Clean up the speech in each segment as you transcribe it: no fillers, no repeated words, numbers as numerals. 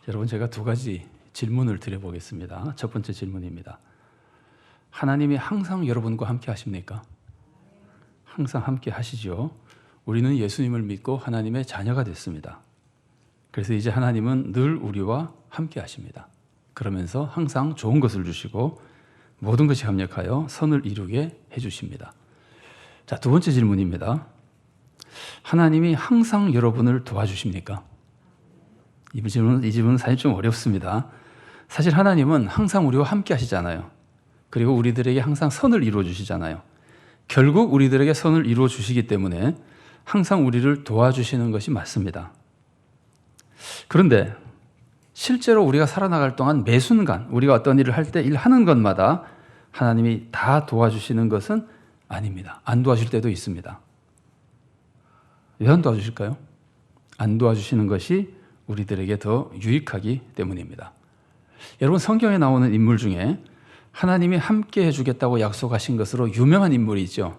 여러분, 제가 두 가지 질문을 드려보겠습니다. 첫 번째 질문입니다. 하나님이 항상 여러분과 함께 하십니까? 항상 함께 하시죠. 우리는 예수님을 믿고 하나님의 자녀가 됐습니다. 그래서 이제 하나님은 늘 우리와 함께 하십니다. 그러면서 항상 좋은 것을 주시고 모든 것이 합력하여 선을 이루게 해주십니다. 자, 두 번째 질문입니다. 하나님이 항상 여러분을 도와주십니까? 이 질문은 사실 좀 어렵습니다. 사실 하나님은 항상 우리와 함께 하시잖아요. 그리고 우리들에게 항상 선을 이루어 주시잖아요. 결국 우리들에게 선을 이루어 주시기 때문에 항상 우리를 도와주시는 것이 맞습니다. 그런데 실제로 우리가 살아나갈 동안 매 순간 우리가 어떤 일을 할 때 일하는 것마다 하나님이 다 도와주시는 것은 아닙니다. 안 도와줄 때도 있습니다. 왜 안 도와주실까요? 안 도와주시는 것이 우리들에게 더 유익하기 때문입니다. 여러분, 성경에 나오는 인물 중에 하나님이 함께 해주겠다고 약속하신 것으로 유명한 인물이 있죠.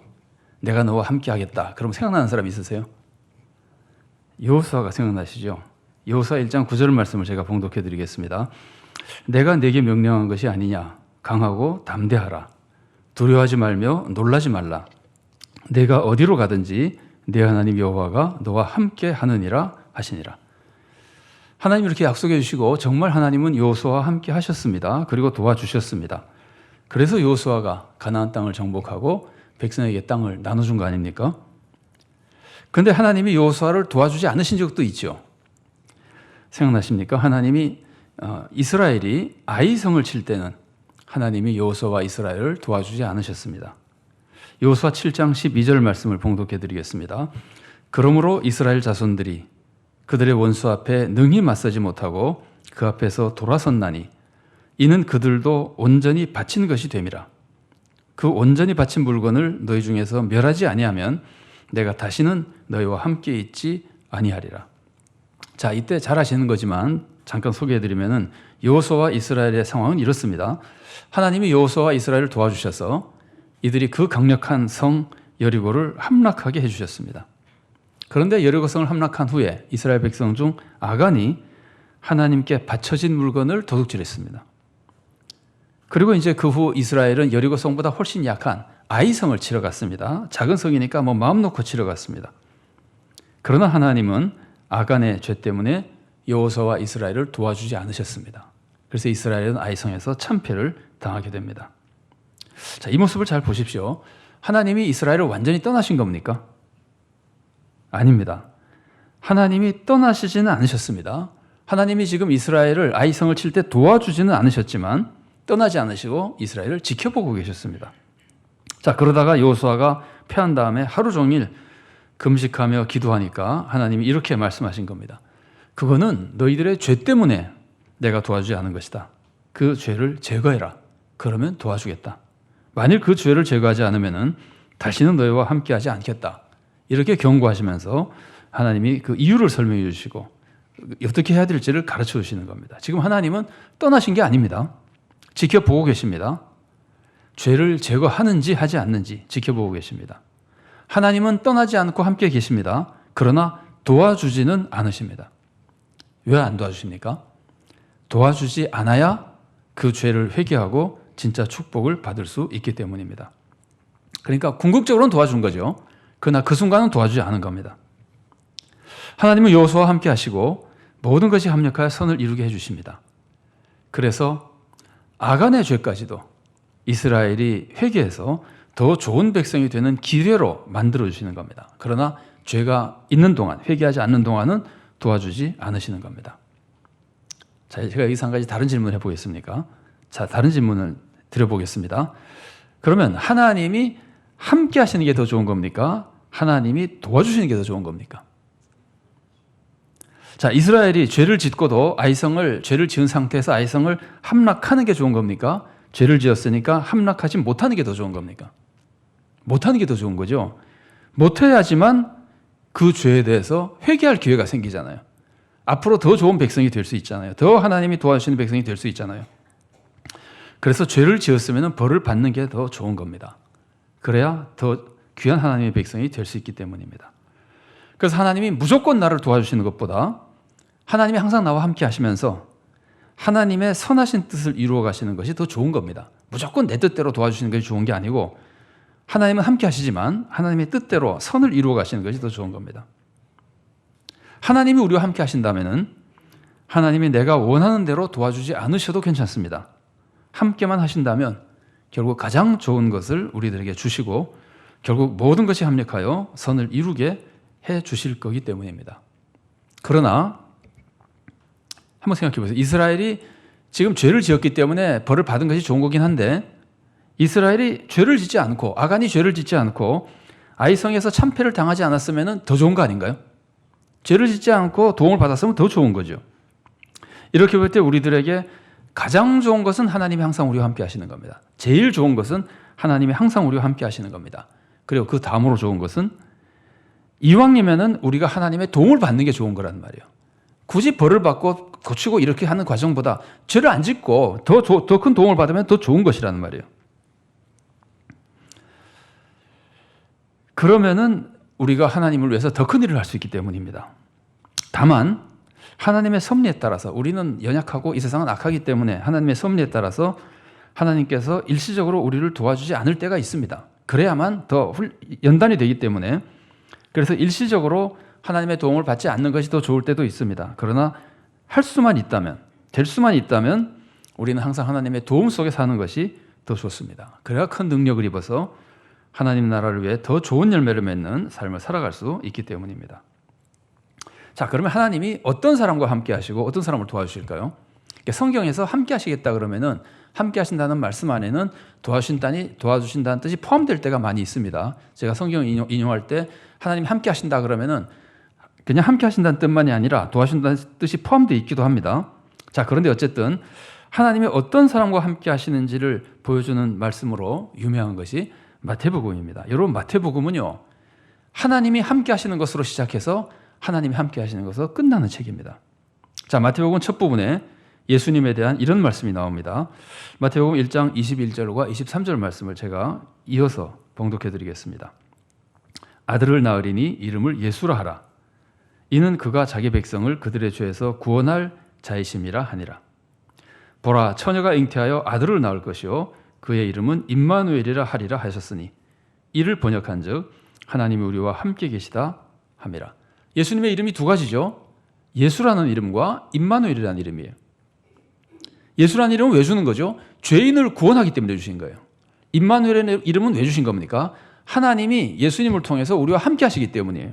내가 너와 함께 하겠다. 그럼 생각나는 사람 있으세요? 여호수아가 생각나시죠? 여호수아 1장 9절 말씀을 제가 봉독해 드리겠습니다. 내가 내게 명령한 것이 아니냐. 강하고 담대하라. 두려워하지 말며 놀라지 말라. 내가 어디로 가든지 내 하나님 여호와가 너와 함께 하느니라 하시니라. 하나님 이렇게 약속해 주시고 정말 하나님은 여호수아와 함께 하셨습니다. 그리고 도와주셨습니다. 그래서 여호수아가 가나안 땅을 정복하고 백성에게 땅을 나눠준 거 아닙니까? 그런데 하나님이 여호수아를 도와주지 않으신 적도 있죠. 생각나십니까? 하나님이 이스라엘이 아이성을 칠 때는 하나님이 여호수아와 이스라엘을 도와주지 않으셨습니다. 여호수아 7장 12절 말씀을 봉독해 드리겠습니다. 그러므로 이스라엘 자손들이 그들의 원수 앞에 능히 맞서지 못하고 그 앞에서 돌아섰나니 이는 그들도 온전히 바친 것이 됨이라. 그 온전히 바친 물건을 너희 중에서 멸하지 아니하면 내가 다시는 너희와 함께 있지 아니하리라. 자, 이때 잘 아시는 거지만 잠깐 소개해드리면은 여호수아와 이스라엘의 상황은 이렇습니다. 하나님이 여호수아와 이스라엘을 도와주셔서 이들이 그 강력한 성 여리고를 함락하게 해주셨습니다. 그런데 여리고성을 함락한 후에 이스라엘 백성 중 아간이 하나님께 바쳐진 물건을 도둑질했습니다. 그리고 이제 그 후 이스라엘은 여리고성보다 훨씬 약한 아이성을 치러 갔습니다. 작은 성이니까 마음 놓고 치러 갔습니다. 그러나 하나님은 아간의 죄 때문에 여호수아와 이스라엘을 도와주지 않으셨습니다. 그래서 이스라엘은 아이성에서 참패를 당하게 됩니다. 자, 이 모습을 잘 보십시오. 하나님이 이스라엘을 완전히 떠나신 겁니까? 아닙니다. 하나님이 떠나시지는 않으셨습니다. 하나님이 지금 이스라엘을 아이성을 칠 때 도와주지는 않으셨지만 떠나지 않으시고 이스라엘을 지켜보고 계셨습니다. 자, 그러다가 여호수아가 패한 다음에 하루 종일 금식하며 기도하니까 하나님이 이렇게 말씀하신 겁니다. 그거는 너희들의 죄 때문에 내가 도와주지 않은 것이다. 그 죄를 제거해라. 그러면 도와주겠다. 만일 그 죄를 제거하지 않으면 다시는 너희와 함께하지 않겠다. 이렇게 경고하시면서 하나님이 그 이유를 설명해 주시고 어떻게 해야 될지를 가르쳐 주시는 겁니다. 지금 하나님은 떠나신 게 아닙니다. 지켜보고 계십니다. 죄를 제거하는지 하지 않는지 지켜보고 계십니다. 하나님은 떠나지 않고 함께 계십니다. 그러나 도와주지는 않으십니다. 왜 안 도와주십니까? 도와주지 않아야 그 죄를 회개하고 진짜 축복을 받을 수 있기 때문입니다. 그러니까 궁극적으로는 도와준 거죠. 그러나 그 순간은 도와주지 않은 겁니다. 하나님은 여호수아와 함께 하시고 모든 것이 합력하여 선을 이루게 해주십니다. 그래서 아간의 죄까지도 이스라엘이 회개해서 더 좋은 백성이 되는 기회로 만들어주시는 겁니다. 그러나 죄가 있는 동안, 회개하지 않는 동안은 도와주지 않으시는 겁니다. 자, 제가 여기서 한 가지 다른 질문을 해보겠습니까? 자, 다른 질문을 드려보겠습니다. 그러면 하나님이 함께 하시는 게 더 좋은 겁니까? 하나님이 도와주시는 게 더 좋은 겁니까? 자, 이스라엘이 죄를 짓고도 죄를 지은 상태에서 아이성을 함락하는 게 좋은 겁니까? 죄를 지었으니까 함락하지 못하는 게 더 좋은 겁니까? 못하는 게 더 좋은 거죠. 못해야지만 그 죄에 대해서 회개할 기회가 생기잖아요. 앞으로 더 좋은 백성이 될 수 있잖아요. 더 하나님이 도와주시는 백성이 될 수 있잖아요. 그래서 죄를 지었으면 벌을 받는 게 더 좋은 겁니다. 그래야 더 귀한 하나님의 백성이 될 수 있기 때문입니다. 그래서 하나님이 무조건 나를 도와주시는 것보다 하나님이 항상 나와 함께 하시면서 하나님의 선하신 뜻을 이루어 가시는 것이 더 좋은 겁니다. 무조건 내 뜻대로 도와주시는 것이 좋은 게 아니고 하나님은 함께 하시지만 하나님의 뜻대로 선을 이루어 가시는 것이 더 좋은 겁니다. 하나님이 우리와 함께 하신다면은 하나님이 내가 원하는 대로 도와주지 않으셔도 괜찮습니다. 함께만 하신다면 결국 가장 좋은 것을 우리들에게 주시고 결국 모든 것이 합력하여 선을 이루게 해 주실 거기 때문입니다. 그러나 한번 생각해 보세요. 이스라엘이 지금 죄를 지었기 때문에 벌을 받은 것이 좋은 거긴 한데 이스라엘이 죄를 짓지 않고 아간이 죄를 짓지 않고 아이성에서 참패를 당하지 않았으면 더 좋은 거 아닌가요? 죄를 짓지 않고 도움을 받았으면 더 좋은 거죠. 이렇게 볼 때 우리들에게 가장 좋은 것은 하나님이 항상 우리와 함께 하시는 겁니다. 제일 좋은 것은 하나님이 항상 우리와 함께 하시는 겁니다. 그리고 그 다음으로 좋은 것은 이왕이면은 우리가 하나님의 도움을 받는 게 좋은 거란 말이에요. 굳이 벌을 받고 고치고 이렇게 하는 과정보다 죄를 안 짓고 더 큰 도움을 받으면 더 좋은 것이라는 말이에요. 그러면은 우리가 하나님을 위해서 더 큰 일을 할 수 있기 때문입니다. 다만 하나님의 섭리에 따라서 우리는 연약하고 이 세상은 악하기 때문에 하나님의 섭리에 따라서 하나님께서 일시적으로 우리를 도와주지 않을 때가 있습니다. 그래야만 더 연단이 되기 때문에 그래서 일시적으로 하나님의 도움을 받지 않는 것이 더 좋을 때도 있습니다. 그러나 할 수만 있다면, 될 수만 있다면 우리는 항상 하나님의 도움 속에 사는 것이 더 좋습니다. 그래야 큰 능력을 입어서 하나님 나라를 위해 더 좋은 열매를 맺는 삶을 살아갈 수 있기 때문입니다. 자, 그러면 하나님이 어떤 사람과 함께 하시고 어떤 사람을 도와주실까요? 성경에서 함께 하시겠다 그러면은 함께 하신다는 말씀 안에는 도와주신다는 뜻이 포함될 때가 많이 있습니다. 제가 성경 인용할 때 하나님 함께 하신다 그러면은 그냥 함께 하신다는 뜻만이 아니라 도와주신다는 뜻이 포함되어 있기도 합니다. 자, 그런데 어쨌든 하나님이 어떤 사람과 함께 하시는지를 보여주는 말씀으로 유명한 것이 마태복음입니다. 여러분, 마태복음은요, 하나님이 함께 하시는 것으로 시작해서 하나님이 함께 하시는 것으로 끝나는 책입니다. 자, 마태복음 첫 부분에 예수님에 대한 이런 말씀이 나옵니다. 마태복음 1장 21절과 23절 말씀을 제가 이어서 봉독해 드리겠습니다. 아들을 낳으리니 이름을 예수라 하라. 이는 그가 자기 백성을 그들의 죄에서 구원할 자이심이라 하니라. 보라, 처녀가 잉태하여 아들을 낳을 것이요 그의 이름은 임마누엘이라 하리라 하셨으니 이를 번역한즉 하나님이 우리와 함께 계시다 함이라. 예수님의 이름이 두 가지죠. 예수라는 이름과 임마누엘이라는 이름이에요. 예수라는 이름은 왜 주는 거죠? 죄인을 구원하기 때문에 주신 거예요. 임마누엘의 이름은 왜 주신 겁니까? 하나님이 예수님을 통해서 우리와 함께 하시기 때문이에요.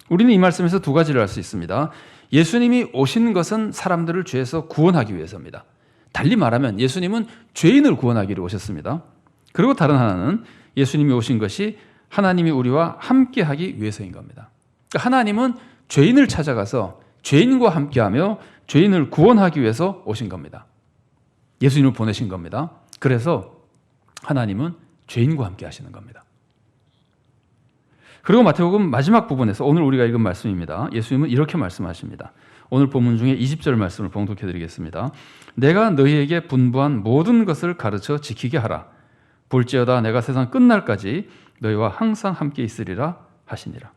우리는 이 말씀에서 두 가지를 알 수 있습니다. 예수님이 오신 것은 사람들을 죄에서 구원하기 위해서입니다. 달리 말하면 예수님은 죄인을 구원하기로 오셨습니다. 그리고 다른 하나는 예수님이 오신 것이 하나님이 우리와 함께 하기 위해서인 겁니다. 그러니까 하나님은 죄인을 찾아가서 죄인과 함께하며 죄인을 구원하기 위해서 오신 겁니다. 예수님을 보내신 겁니다. 그래서 하나님은 죄인과 함께 하시는 겁니다. 그리고 마태복음 마지막 부분에서 오늘 우리가 읽은 말씀입니다. 예수님은 이렇게 말씀하십니다. 오늘 본문 중에 20절 말씀을 봉독해 드리겠습니다. 내가 너희에게 분부한 모든 것을 가르쳐 지키게 하라. 볼지어다 내가 세상 끝날까지 너희와 항상 함께 있으리라 하시니라.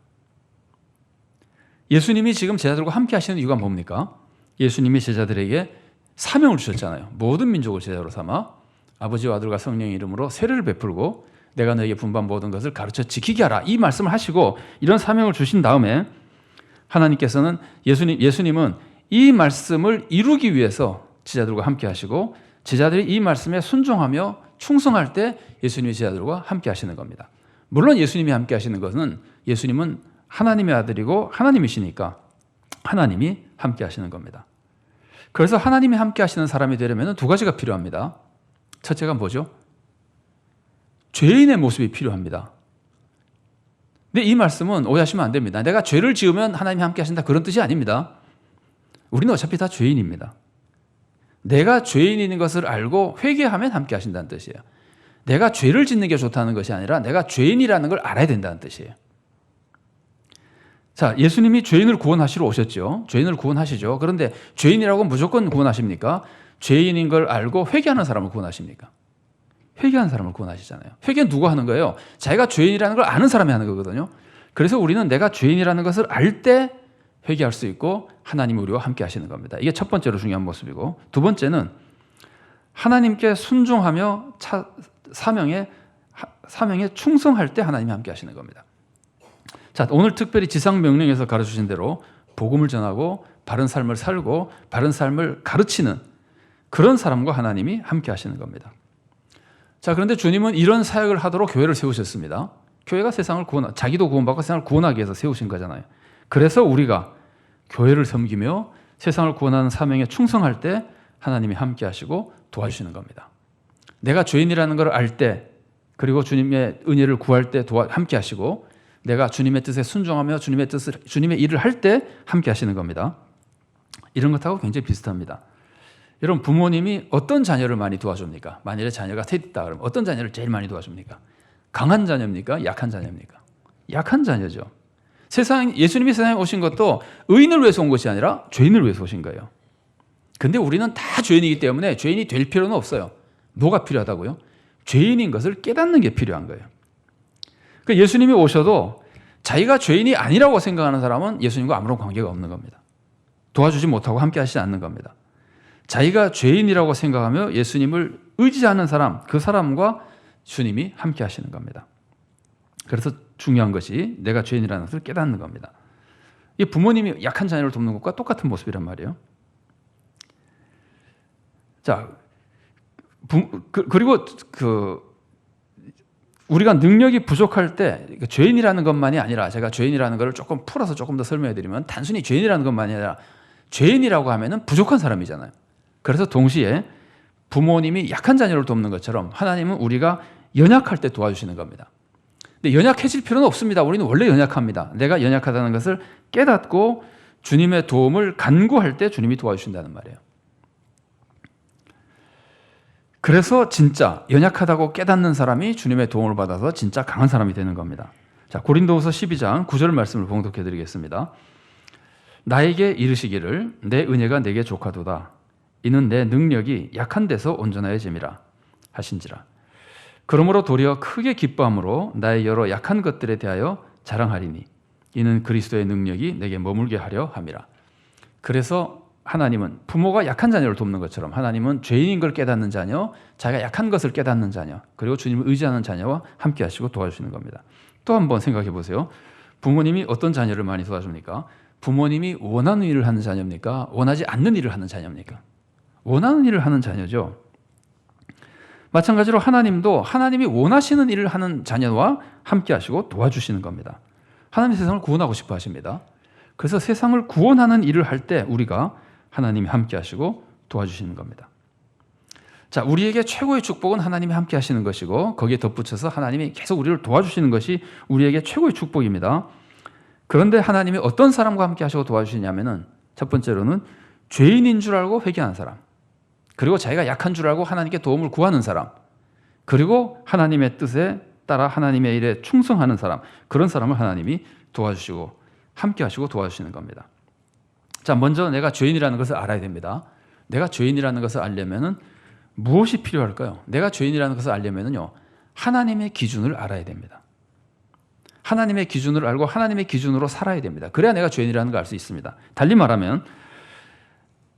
예수님이 지금 제자들과 함께 하시는 이유가 뭡니까? 예수님이 제자들에게 사명을 주셨잖아요. 모든 민족을 제자로 삼아 아버지와 아들과 성령의 이름으로 세례를 베풀고 내가 너에게 분부한 모든 것을 가르쳐 지키게 하라. 이 말씀을 하시고 이런 사명을 주신 다음에 하나님께서는 예수님은 이 말씀을 이루기 위해서 제자들과 함께 하시고 제자들이 이 말씀에 순종하며 충성할 때 예수님이 제자들과 함께 하시는 겁니다. 물론 예수님이 함께 하시는 것은 예수님은 하나님의 아들이고 하나님이시니까 하나님이 함께 하시는 겁니다. 그래서 하나님이 함께 하시는 사람이 되려면 두 가지가 필요합니다. 첫째가 뭐죠? 죄인의 모습이 필요합니다. 근데 이 말씀은 오해하시면 안 됩니다. 내가 죄를 지으면 하나님이 함께 하신다 그런 뜻이 아닙니다. 우리는 어차피 다 죄인입니다. 내가 죄인인 것을 알고 회개하면 함께 하신다는 뜻이에요. 내가 죄를 짓는 게 좋다는 것이 아니라 내가 죄인이라는 걸 알아야 된다는 뜻이에요. 자, 예수님이 죄인을 구원하시러 오셨죠. 죄인을 구원하시죠. 그런데 죄인이라고 무조건 구원하십니까? 죄인인 걸 알고 회개하는 사람을 구원하십니까? 회개하는 사람을 구원하시잖아요. 회개는 누가 하는 거예요? 자기가 죄인이라는 걸 아는 사람이 하는 거거든요. 그래서 우리는 내가 죄인이라는 것을 알 때 회개할 수 있고 하나님이 우리와 함께 하시는 겁니다. 이게 첫 번째로 중요한 모습이고, 두 번째는 하나님께 순종하며 사명에 충성할 때 하나님이 함께 하시는 겁니다. 자, 오늘 특별히 지상 명령에서 가르치신 대로 복음을 전하고 바른 삶을 살고 바른 삶을 가르치는 그런 사람과 하나님이 함께 하시는 겁니다. 자, 그런데 주님은 이런 사역을 하도록 교회를 세우셨습니다. 교회가 세상을 자기도 구원받고 세상을 구원하기 위해서 세우신 거잖아요. 그래서 우리가 교회를 섬기며 세상을 구원하는 사명에 충성할 때 하나님이 함께 하시고 도와주시는 겁니다. 내가 죄인이라는 걸 알 때, 그리고 주님의 은혜를 구할 때 함께 하시고, 내가 주님의 뜻에 순종하며 주님의 일을 할 때 함께 하시는 겁니다. 이런 것하고 굉장히 비슷합니다. 여러분, 부모님이 어떤 자녀를 많이 도와줍니까? 만일에 자녀가 셋 있다 그러면 어떤 자녀를 제일 많이 도와줍니까? 강한 자녀입니까? 약한 자녀입니까? 약한 자녀죠. 예수님이 세상에 오신 것도 의인을 위해서 온 것이 아니라 죄인을 위해서 오신 거예요. 근데 우리는 다 죄인이기 때문에 죄인이 될 필요는 없어요. 뭐가 필요하다고요? 죄인인 것을 깨닫는 게 필요한 거예요. 그러니까 예수님이 오셔도 자기가 죄인이 아니라고 생각하는 사람은 예수님과 아무런 관계가 없는 겁니다. 도와주지 못하고 함께 하시지 않는 겁니다. 자기가 죄인이라고 생각하며 예수님을 의지하는 사람, 그 사람과 주님이 함께 하시는 겁니다. 그래서 중요한 것이 내가 죄인이라는 것을 깨닫는 겁니다. 이 부모님이 약한 자녀를 돕는 것과 똑같은 모습이란 말이에요. 자, 그리고 우리가 능력이 부족할 때 죄인이라는 것만이 아니라, 제가 죄인이라는 것을 조금 풀어서 조금 더 설명해 드리면, 단순히 죄인이라는 것만이 아니라 죄인이라고 하면은 부족한 사람이잖아요. 그래서 동시에 부모님이 약한 자녀를 돕는 것처럼 하나님은 우리가 연약할 때 도와주시는 겁니다. 근데 연약해질 필요는 없습니다. 우리는 원래 연약합니다. 내가 연약하다는 것을 깨닫고 주님의 도움을 간구할 때 주님이 도와주신다는 말이에요. 그래서 진짜 연약하다고 깨닫는 사람이 주님의 도움을 받아서 진짜 강한 사람이 되는 겁니다. 자, 고린도후서 12장 9절 말씀을 봉독해 드리겠습니다. 나에게 이르시기를 내 은혜가 내게 족하도다. 이는 내 능력이 약한 데서 온전하여짐이라 하신지라. 그러므로 도리어 크게 기뻐함으로 나의 여러 약한 것들에 대하여 자랑하리니 이는 그리스도의 능력이 내게 머물게 하려 함이라. 그래서 하나님은 부모가 약한 자녀를 돕는 것처럼 하나님은 죄인인 걸 깨닫는 자녀, 자기가 약한 것을 깨닫는 자녀, 그리고 주님을 의지하는 자녀와 함께 하시고 도와주시는 겁니다. 또 한번 생각해 보세요. 부모님이 어떤 자녀를 많이 도와줍니까? 부모님이 원하는 일을 하는 자녀입니까? 원하지 않는 일을 하는 자녀입니까? 원하는 일을 하는 자녀죠. 마찬가지로 하나님도 하나님이 원하시는 일을 하는 자녀와 함께 하시고 도와주시는 겁니다. 하나님 세상을 구원하고 싶어 하십니다. 그래서 세상을 구원하는 일을 할 때 우리가 하나님이 함께 하시고 도와주시는 겁니다. 자, 우리에게 최고의 축복은 하나님이 함께 하시는 것이고, 거기에 덧붙여서 하나님이 계속 우리를 도와주시는 것이 우리에게 최고의 축복입니다. 그런데 하나님이 어떤 사람과 함께 하시고 도와주시냐면은, 첫 번째로는 죄인인 줄 알고 회개하는 사람, 그리고 자기가 약한 줄 알고 하나님께 도움을 구하는 사람, 그리고 하나님의 뜻에 따라 하나님의 일에 충성하는 사람, 그런 사람을 하나님이 도와주시고 함께 하시고 도와주시는 겁니다. 자, 먼저 내가 죄인이라는 것을 알아야 됩니다. 내가 죄인이라는 것을 알려면은 무엇이 필요할까요? 내가 죄인이라는 것을 알려면은요, 하나님의 기준을 알아야 됩니다. 하나님의 기준을 알고 하나님의 기준으로 살아야 됩니다. 그래야 내가 죄인이라는 걸 알 수 있습니다. 달리 말하면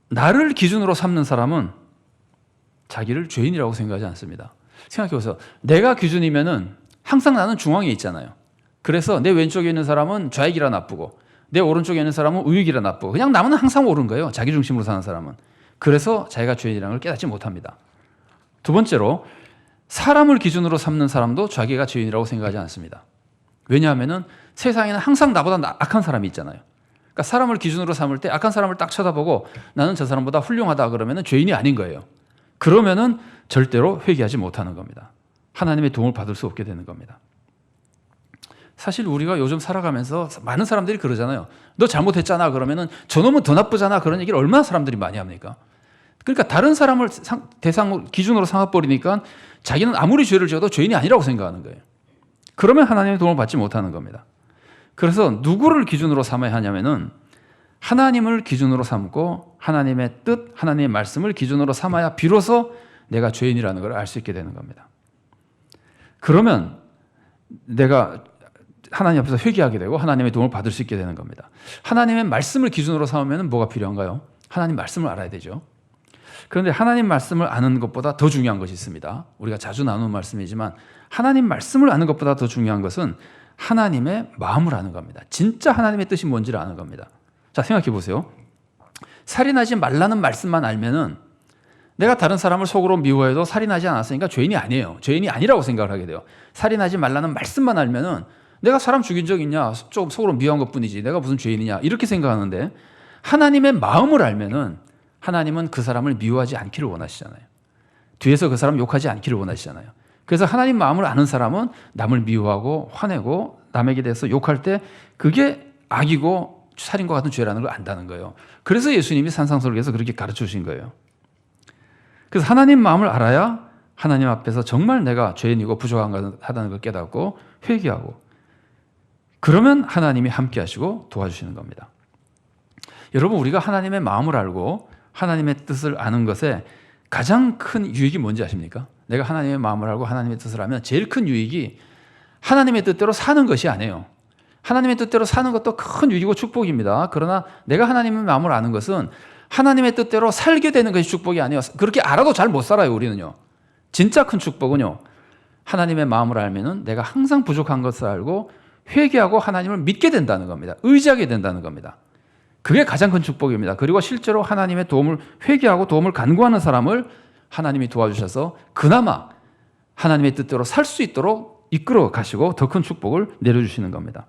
나를 기준으로 삼는 사람은 자기를 죄인이라고 생각하지 않습니다. 생각해보세요. 내가 기준이면은 항상 나는 중앙에 있잖아요. 그래서 내 왼쪽에 있는 사람은 좌익이라 나쁘고 내 오른쪽에 있는 사람은 우익이라 나쁘고, 그냥 나는 항상 옳은 거예요. 자기 중심으로 사는 사람은. 그래서 자기가 죄인이라는 걸 깨닫지 못합니다. 두 번째로, 사람을 기준으로 삼는 사람도 자기가 죄인이라고 생각하지 않습니다. 왜냐하면 세상에는 항상 나보다 악한 사람이 있잖아요. 그러니까 사람을 기준으로 삼을 때 악한 사람을 딱 쳐다보고 나는 저 사람보다 훌륭하다 그러면 죄인이 아닌 거예요. 그러면은 절대로 회개하지 못하는 겁니다. 하나님의 도움을 받을 수 없게 되는 겁니다. 사실 우리가 요즘 살아가면서 많은 사람들이 그러잖아요. 너 잘못했잖아 그러면은 저놈은 더 나쁘잖아, 그런 얘기를 얼마나 사람들이 많이 합니까? 그러니까 다른 사람을 대상 기준으로 삼아버리니까 자기는 아무리 죄를 지어도 죄인이 아니라고 생각하는 거예요. 그러면 하나님의 도움을 받지 못하는 겁니다. 그래서 누구를 기준으로 삼아야 하냐면은 하나님을 기준으로 삼고 하나님의 뜻, 하나님의 말씀을 기준으로 삼아야 비로소 내가 죄인이라는 걸 알 수 있게 되는 겁니다. 그러면 내가 하나님 앞에서 회개하게 되고 하나님의 도움을 받을 수 있게 되는 겁니다. 하나님의 말씀을 기준으로 삼으면 뭐가 필요한가요? 하나님 말씀을 알아야 되죠. 그런데 하나님 말씀을 아는 것보다 더 중요한 것이 있습니다. 우리가 자주 나누는 말씀이지만 하나님 말씀을 아는 것보다 더 중요한 것은 하나님의 마음을 아는 겁니다. 진짜 하나님의 뜻이 뭔지를 아는 겁니다. 자, 생각해 보세요. 살인하지 말라는 말씀만 알면은 내가 다른 사람을 속으로 미워해도 살인하지 않았으니까 죄인이 아니에요. 죄인이 아니라고 생각을 하게 돼요. 살인하지 말라는 말씀만 알면은 내가 사람 죽인 적 있냐? 조금 속으로 미워한 것뿐이지. 내가 무슨 죄인이냐? 이렇게 생각하는데 하나님의 마음을 알면은 하나님은 그 사람을 미워하지 않기를 원하시잖아요. 뒤에서 그 사람 욕하지 않기를 원하시잖아요. 그래서 하나님 마음을 아는 사람은 남을 미워하고 화내고 남에게 대해서 욕할 때 그게 악이고 살인과 같은 죄라는 걸 안다는 거예요. 그래서 예수님이 산상설교에서 그렇게 가르쳐 주신 거예요. 그래서 하나님 마음을 알아야 하나님 앞에서 정말 내가 죄인이고 부족하다는 걸 깨닫고 회개하고 그러면 하나님이 함께 하시고 도와주시는 겁니다. 여러분, 우리가 하나님의 마음을 알고 하나님의 뜻을 아는 것에 가장 큰 유익이 뭔지 아십니까? 내가 하나님의 마음을 알고 하나님의 뜻을 알면 제일 큰 유익이 하나님의 뜻대로 사는 것이 아니에요. 하나님의 뜻대로 사는 것도 큰 유익이고 축복입니다. 그러나 내가 하나님의 마음을 아는 것은 하나님의 뜻대로 살게 되는 것이 축복이 아니에요. 그렇게 알아도 잘 못 살아요, 우리는요. 진짜 큰 축복은요, 하나님의 마음을 알면은 내가 항상 부족한 것을 알고 회개하고 하나님을 믿게 된다는 겁니다. 의지하게 된다는 겁니다. 그게 가장 큰 축복입니다. 그리고 실제로 하나님의 도움을 회개하고 도움을 간구하는 사람을 하나님이 도와주셔서 그나마 하나님의 뜻대로 살 수 있도록 이끌어 가시고 더 큰 축복을 내려주시는 겁니다.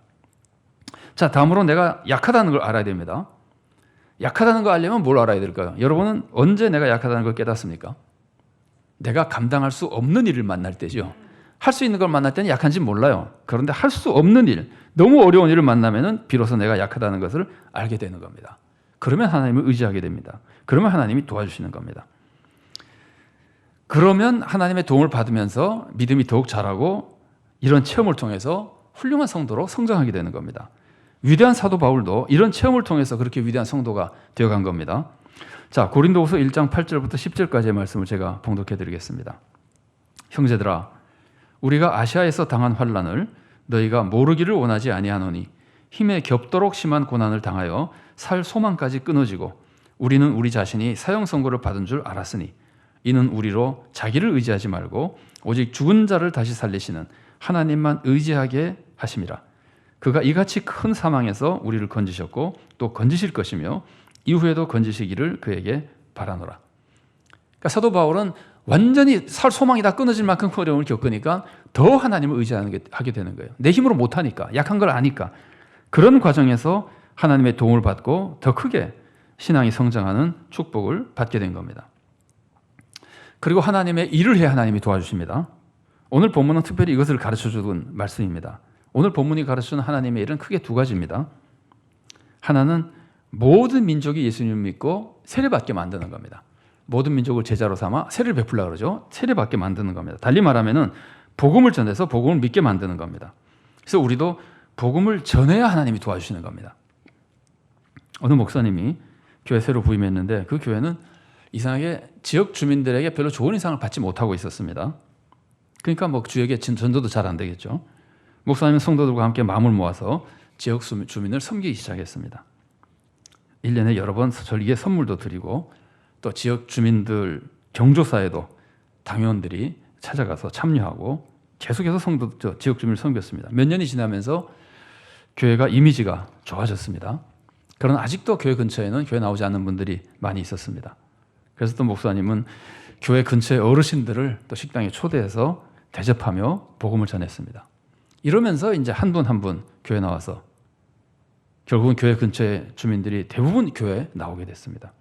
자, 다음으로 내가 약하다는 걸 알아야 됩니다. 약하다는 걸 알려면 뭘 알아야 될까요? 여러분은 언제 내가 약하다는 걸 깨닫습니까? 내가 감당할 수 없는 일을 만날 때죠. 할 수 있는 걸 만날 때는 약한지 몰라요. 그런데 할 수 없는 일, 너무 어려운 일을 만나면은 비로소 내가 약하다는 것을 알게 되는 겁니다. 그러면 하나님을 의지하게 됩니다. 그러면 하나님이 도와주시는 겁니다. 그러면 하나님의 도움을 받으면서 믿음이 더욱 자라고 이런 체험을 통해서 훌륭한 성도로 성장하게 되는 겁니다. 위대한 사도 바울도 이런 체험을 통해서 그렇게 위대한 성도가 되어간 겁니다. 자, 고린도후서 1장 8절부터 10절까지의 말씀을 제가 봉독해 드리겠습니다. 형제들아, 우리가 아시아에서 당한 환난을 너희가 모르기를 원하지 아니하노니 힘에 겹도록 심한 고난을 당하여 살 소망까지 끊어지고 우리는 우리 자신이 사형 선고를 받은 줄 알았으니 이는 우리로 자기를 의지하지 말고 오직 죽은 자를 다시 살리시는 하나님만 의지하게 하심이라. 그가 이같이 큰 사망에서 우리를 건지셨고 또 건지실 것이며 이후에도 건지시기를 그에게 바라노라. 그러니까 사도 바울은 완전히 살 소망이 다 끊어질 만큼 어려움을 겪으니까 더 하나님을 의지하게 되는 거예요. 내 힘으로 못하니까, 약한 걸 아니까. 그런 과정에서 하나님의 도움을 받고 더 크게 신앙이 성장하는 축복을 받게 된 겁니다. 그리고 하나님의 일을 해야 하나님이 도와주십니다. 오늘 본문은 특별히 이것을 가르쳐주는 말씀입니다. 오늘 본문이 가르쳐주는 하나님의 일은 크게 두 가지입니다. 하나는 모든 민족이 예수님을 믿고 세례받게 만드는 겁니다. 모든 민족을 제자로 삼아 세례를 베풀라 그러죠. 세례받게 만드는 겁니다. 달리 말하면은 복음을 전해서 복음을 믿게 만드는 겁니다. 그래서 우리도 복음을 전해야 하나님이 도와주시는 겁니다. 어느 목사님이 교회 새로 부임했는데 그 교회는 이상하게 지역 주민들에게 별로 좋은 인상을 받지 못하고 있었습니다. 그러니까 뭐 주역의 전도도 잘 안 되겠죠. 목사님은 성도들과 함께 마음을 모아서 지역 주민을 섬기기 시작했습니다. 1년에 여러 번 절기에 선물도 드리고 또 지역 주민들 경조사에도 당회원들이 찾아가서 참여하고 계속해서 지역 주민을 섬겼습니다. 몇 년이 지나면서 교회가 이미지가 좋아졌습니다. 그러나 아직도 교회 근처에는 교회 나오지 않는 분들이 많이 있었습니다. 그래서 또 목사님은 교회 근처의 어르신들을 또 식당에 초대해서 대접하며 복음을 전했습니다. 이러면서 이제 한 분 한 분 교회 나와서 결국은 교회 근처의 주민들이 대부분 교회에 나오게 됐습니다.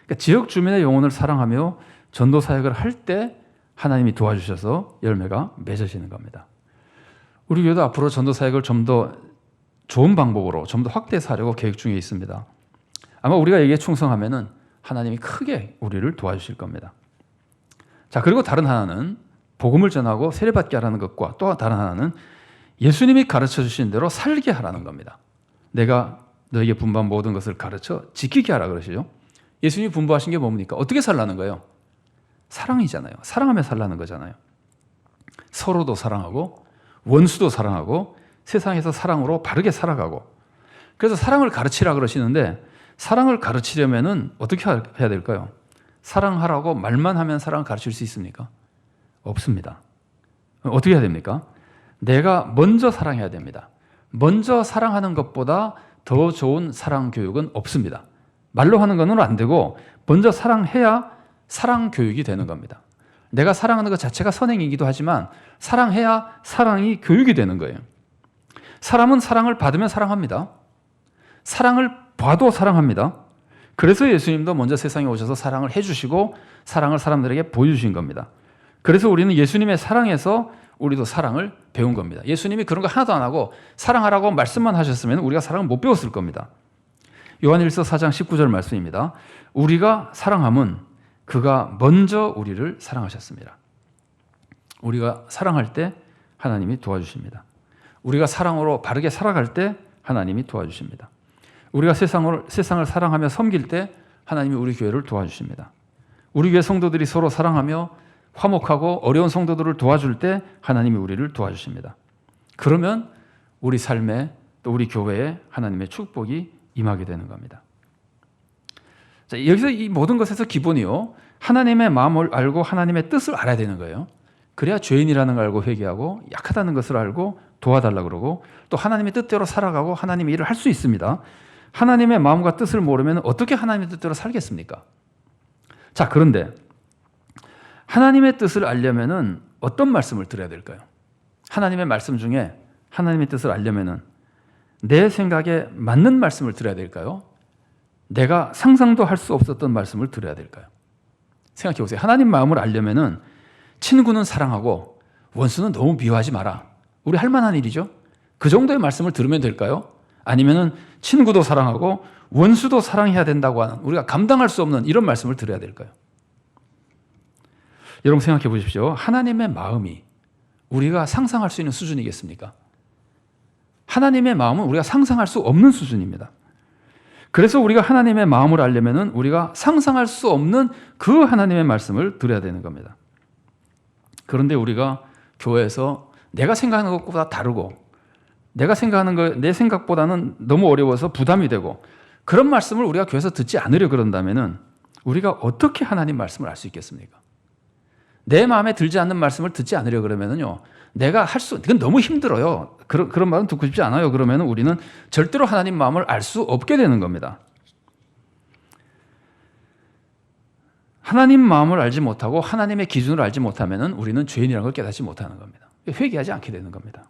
그러니까 지역 주민의 영혼을 사랑하며 전도 사역을 할 때 하나님이 도와주셔서 열매가 맺어지는 겁니다. 우리 교회도 앞으로 전도 사역을 좀 더 좋은 방법으로 좀 더 확대해서 하려고 계획 중에 있습니다. 아마 우리가 여기에 충성하면은 하나님이 크게 우리를 도와주실 겁니다. 자, 그리고 다른 하나는 복음을 전하고 세례받게 하라는 것과 또 다른 하나는 예수님이 가르쳐 주신 대로 살게 하라는 겁니다. 내가 너에게 분부한 모든 것을 가르쳐 지키게 하라 그러시죠. 예수님이 분부하신 게 뭡니까? 어떻게 살라는 거예요? 사랑이잖아요. 사랑하며 살라는 거잖아요. 서로도 사랑하고 원수도 사랑하고 세상에서 사랑으로 바르게 살아가고, 그래서 사랑을 가르치라 그러시는데 사랑을 가르치려면은 어떻게 해야 될까요? 사랑하라고 말만 하면 사랑을 가르칠 수 있습니까? 없습니다. 어떻게 해야 됩니까? 내가 먼저 사랑해야 됩니다. 먼저 사랑하는 것보다 더 좋은 사랑 교육은 없습니다. 말로 하는 것은 안 되고 먼저 사랑해야 사랑 교육이 되는 겁니다. 내가 사랑하는 것 자체가 선행이기도 하지만 사랑해야 사랑이 교육이 되는 거예요. 사람은 사랑을 받으면 사랑합니다. 사랑을 봐도 사랑합니다. 그래서 예수님도 먼저 세상에 오셔서 사랑을 해주시고 사랑을 사람들에게 보여주신 겁니다. 그래서 우리는 예수님의 사랑에서 우리도 사랑을 배운 겁니다. 예수님이 그런 거 하나도 안 하고 사랑하라고 말씀만 하셨으면 우리가 사랑을 못 배웠을 겁니다. 요한일서 4장 19절 말씀입니다. 우리가 사랑함은 그가 먼저 우리를 사랑하셨습니다. 우리가 사랑할 때 하나님이 도와주십니다. 우리가 사랑으로 바르게 살아갈 때 하나님이 도와주십니다. 우리가 세상을 사랑하며 섬길 때 하나님이 우리 교회를 도와주십니다. 우리 교회 성도들이 서로 사랑하며 화목하고 어려운 성도들을 도와줄 때 하나님이 우리를 도와주십니다. 그러면 우리 삶에 또 우리 교회에 하나님의 축복이 임하게 되는 겁니다. 자, 여기서 이 모든 것에서 기본이요, 하나님의 마음을 알고 하나님의 뜻을 알아야 되는 거예요. 그래야 죄인이라는 걸 알고 회개하고 약하다는 것을 알고 도와달라고 그러고 또 하나님의 뜻대로 살아가고 하나님의 일을 할 수 있습니다. 하나님의 마음과 뜻을 모르면 어떻게 하나님의 뜻대로 살겠습니까? 자, 그런데 하나님의 뜻을 알려면은 어떤 말씀을 들어야 될까요? 하나님의 말씀 중에 하나님의 뜻을 알려면은 내 생각에 맞는 말씀을 들어야 될까요? 내가 상상도 할 수 없었던 말씀을 들어야 될까요? 생각해 보세요. 하나님 마음을 알려면은 친구는 사랑하고 원수는 너무 미워하지 마라. 우리 할 만한 일이죠. 그 정도의 말씀을 들으면 될까요? 아니면은 친구도 사랑하고 원수도 사랑해야 된다고 하는 우리가 감당할 수 없는 이런 말씀을 들어야 될까요? 여러분 생각해 보십시오. 하나님의 마음이 우리가 상상할 수 있는 수준이겠습니까? 하나님의 마음은 우리가 상상할 수 없는 수준입니다. 그래서 우리가 하나님의 마음을 알려면은 우리가 상상할 수 없는 그 하나님의 말씀을 들어야 되는 겁니다. 그런데 우리가 교회에서 내가 생각하는 것보다 다르고 내가 생각하는 거 내 생각보다는 너무 어려워서 부담이 되고 그런 말씀을 우리가 교회에서 듣지 않으려 그런다면은 우리가 어떻게 하나님 말씀을 알 수 있겠습니까? 내 마음에 들지 않는 말씀을 듣지 않으려 그러면은요, 내가 이건 너무 힘들어요. 그런 말은 듣고 싶지 않아요. 그러면 우리는 절대로 하나님 마음을 알 수 없게 되는 겁니다. 하나님 마음을 알지 못하고 하나님의 기준을 알지 못하면 우리는 죄인이라는 걸 깨닫지 못하는 겁니다. 회개하지 않게 되는 겁니다.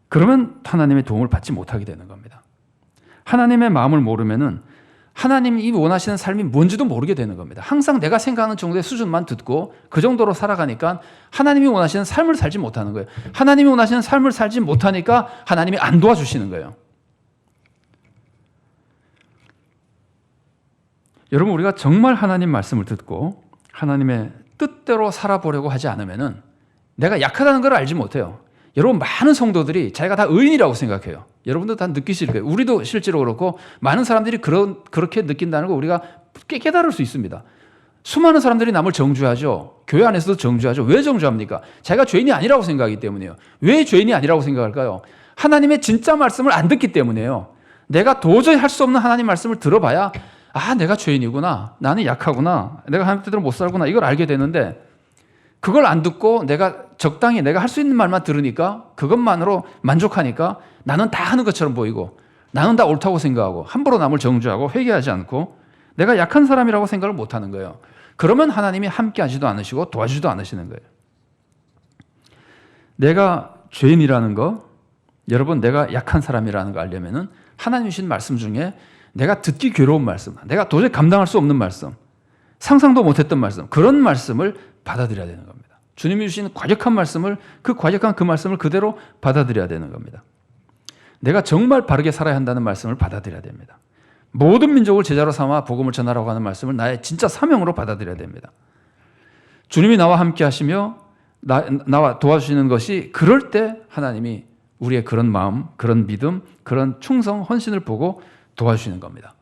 그러면 하나님의 도움을 받지 못하게 되는 겁니다. 하나님의 마음을 모르면 하나님이 원하시는 삶이 뭔지도 모르게 되는 겁니다. 항상 내가 생각하는 정도의 수준만 듣고 그 정도로 살아가니까 하나님이 원하시는 삶을 살지 못하는 거예요. 하나님이 원하시는 삶을 살지 못하니까 하나님이 안 도와주시는 거예요. 여러분, 우리가 정말 하나님 말씀을 듣고 하나님의 뜻대로 살아보려고 하지 않으면 내가 약하다는 걸 알지 못해요. 여러분, 많은 성도들이 자기가 다 의인이라고 생각해요. 여러분도 다 느끼실 거예요. 우리도 실제로 그렇고 많은 사람들이 그렇게 느낀다는 거 우리가 깨달을 수 있습니다. 수많은 사람들이 남을 정죄하죠. 교회 안에서도 정죄하죠. 왜 정죄합니까? 자기가 죄인이 아니라고 생각하기 때문이에요. 왜 죄인이 아니라고 생각할까요? 하나님의 진짜 말씀을 안 듣기 때문이에요. 내가 도저히 할 수 없는 하나님 말씀을 들어봐야 내가 죄인이구나. 나는 약하구나. 내가 하나님 뜻대로 못 살구나. 이걸 알게 되는데 그걸 안 듣고 내가 적당히 내가 할 수 있는 말만 들으니까 그것만으로 만족하니까 나는 다 하는 것처럼 보이고 나는 다 옳다고 생각하고 함부로 남을 정죄하고 회개하지 않고 내가 약한 사람이라고 생각을 못하는 거예요. 그러면 하나님이 함께 하지도 않으시고 도와주지도 않으시는 거예요. 내가 죄인이라는 거, 여러분, 내가 약한 사람이라는 거 알려면은 하나님 주신 말씀 중에 내가 듣기 괴로운 말씀, 내가 도저히 감당할 수 없는 말씀, 상상도 못했던 말씀, 그런 말씀을 받아들여야 되는 겁니다. 주님이 주신 과격한 말씀을, 그 과격한 그 말씀을 그대로 받아들여야 되는 겁니다. 내가 정말 바르게 살아야 한다는 말씀을 받아들여야 됩니다. 모든 민족을 제자로 삼아 복음을 전하라고 하는 말씀을 나의 진짜 사명으로 받아들여야 됩니다. 주님이 나와 함께 하시며 나와 도와주시는 것이 그럴 때 하나님이 우리의 그런 마음, 그런 믿음, 그런 충성, 헌신을 보고 도와주시는 겁니다.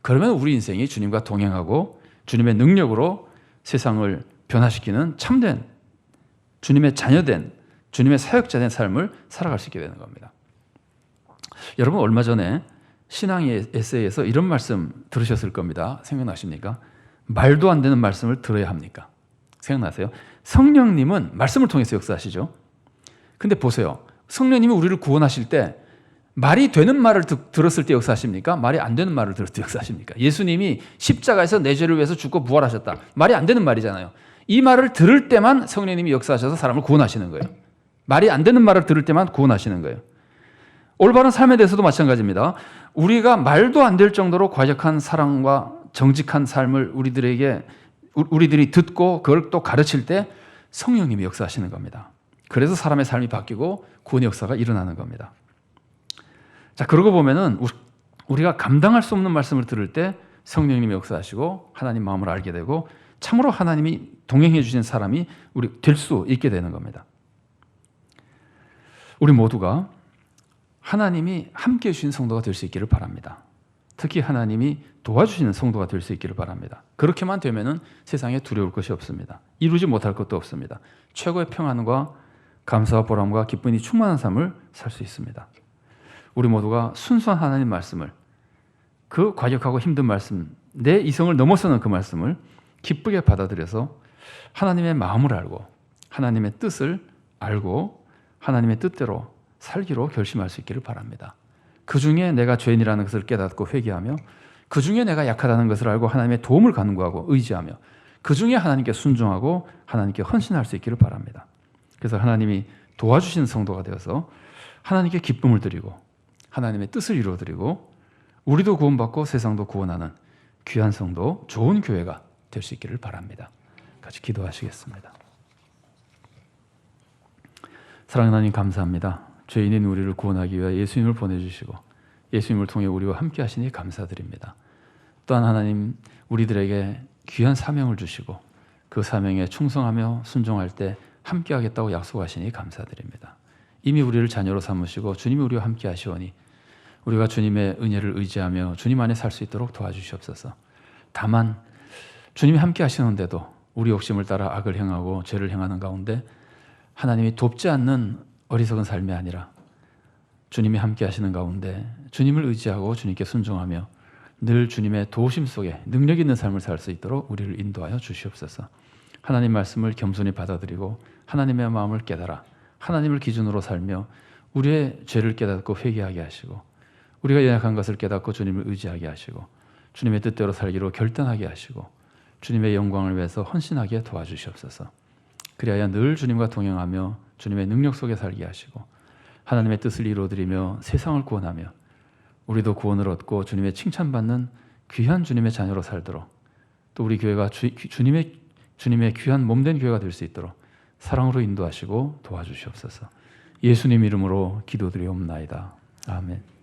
그러면 우리 인생이 주님과 동행하고 주님의 능력으로 세상을 변화시키는 참된 주님의 자녀된 주님의 사역자된 삶을 살아갈 수 있게 되는 겁니다. 여러분 얼마 전에 신앙의 에세이에서 이런 말씀 들으셨을 겁니다. 생각나십니까? 말도 안 되는 말씀을 들어야 합니까? 생각나세요? 성령님은 말씀을 통해서 역사하시죠. 근데 보세요. 성령님이 우리를 구원하실 때 말이 되는 말을 들었을 때 역사하십니까? 말이 안 되는 말을 들을 때 역사하십니까? 예수님이 십자가에서 내 죄를 위해서 죽고 부활하셨다. 말이 안 되는 말이잖아요. 이 말을 들을 때만 성령님이 역사하셔서 사람을 구원하시는 거예요. 말이 안 되는 말을 들을 때만 구원하시는 거예요. 올바른 삶에 대해서도 마찬가지입니다. 우리가 말도 안 될 정도로 과격한 사랑과 정직한 삶을 우리들이 듣고 그걸 또 가르칠 때 성령님이 역사하시는 겁니다. 그래서 사람의 삶이 바뀌고 구원의 역사가 일어나는 겁니다. 자, 그러고 보면은 우리가 감당할 수 없는 말씀을 들을 때 성령님이 역사하시고 하나님 마음을 알게 되고 참으로 하나님이 동행해 주신 사람이 우리 될 수 있게 되는 겁니다. 우리 모두가 하나님이 함께해 주신 성도가 될 수 있기를 바랍니다. 특히 하나님이 도와주시는 성도가 될 수 있기를 바랍니다. 그렇게만 되면은 세상에 두려울 것이 없습니다. 이루지 못할 것도 없습니다. 최고의 평안과 감사와 보람과 기쁨이 충만한 삶을 살 수 있습니다. 우리 모두가 순수한 하나님 말씀을, 그 과격하고 힘든 말씀, 내 이성을 넘어서는 그 말씀을 기쁘게 받아들여서 하나님의 마음을 알고 하나님의 뜻을 알고 하나님의 뜻대로 살기로 결심할 수 있기를 바랍니다. 그 중에 내가 죄인이라는 것을 깨닫고 회개하며 그 중에 내가 약하다는 것을 알고 하나님의 도움을 간구하고 의지하며 그 중에 하나님께 순종하고 하나님께 헌신할 수 있기를 바랍니다. 그래서 하나님이 도와주신 성도가 되어서 하나님께 기쁨을 드리고 하나님의 뜻을 이루어드리고 우리도 구원받고 세상도 구원하는 귀한 성도, 좋은 교회가 될 수 있기를 바랍니다. 같이 기도하시겠습니다. 사랑하는 하나님 감사합니다. 죄인인 우리를 구원하기 위해 예수님을 보내주시고 예수님을 통해 우리와 함께 하시니 감사드립니다. 또한 하나님 우리들에게 귀한 사명을 주시고 그 사명에 충성하며 순종할 때 함께 하겠다고 약속하시니 감사드립니다. 이미 우리를 자녀로 삼으시고 주님이 우리와 함께 하시오니 우리가 주님의 은혜를 의지하며 주님 안에 살 수 있도록 도와주시옵소서. 다만 주님이 함께 하시는데도 우리 욕심을 따라 악을 행하고 죄를 행하는 가운데 하나님이 돕지 않는 어리석은 삶이 아니라 주님이 함께 하시는 가운데 주님을 의지하고 주님께 순종하며 늘 주님의 도우심 속에 능력 있는 삶을 살 수 있도록 우리를 인도하여 주시옵소서. 하나님 말씀을 겸손히 받아들이고 하나님의 마음을 깨달아 하나님을 기준으로 살며 우리의 죄를 깨닫고 회개하게 하시고 우리가 연약한 것을 깨닫고 주님을 의지하게 하시고 주님의 뜻대로 살기로 결단하게 하시고 주님의 영광을 위해서 헌신하게 도와주시옵소서. 그리하여 늘 주님과 동행하며 주님의 능력 속에 살게 하시고 하나님의 뜻을 이루어드리며 세상을 구원하며 우리도 구원을 얻고 주님의 칭찬받는 귀한 주님의 자녀로 살도록 또 우리 교회가 주님의 귀한 몸된 교회가 될 수 있도록 사랑으로 인도하시고 도와주시옵소서. 예수님 이름으로 기도드리옵나이다. 아멘.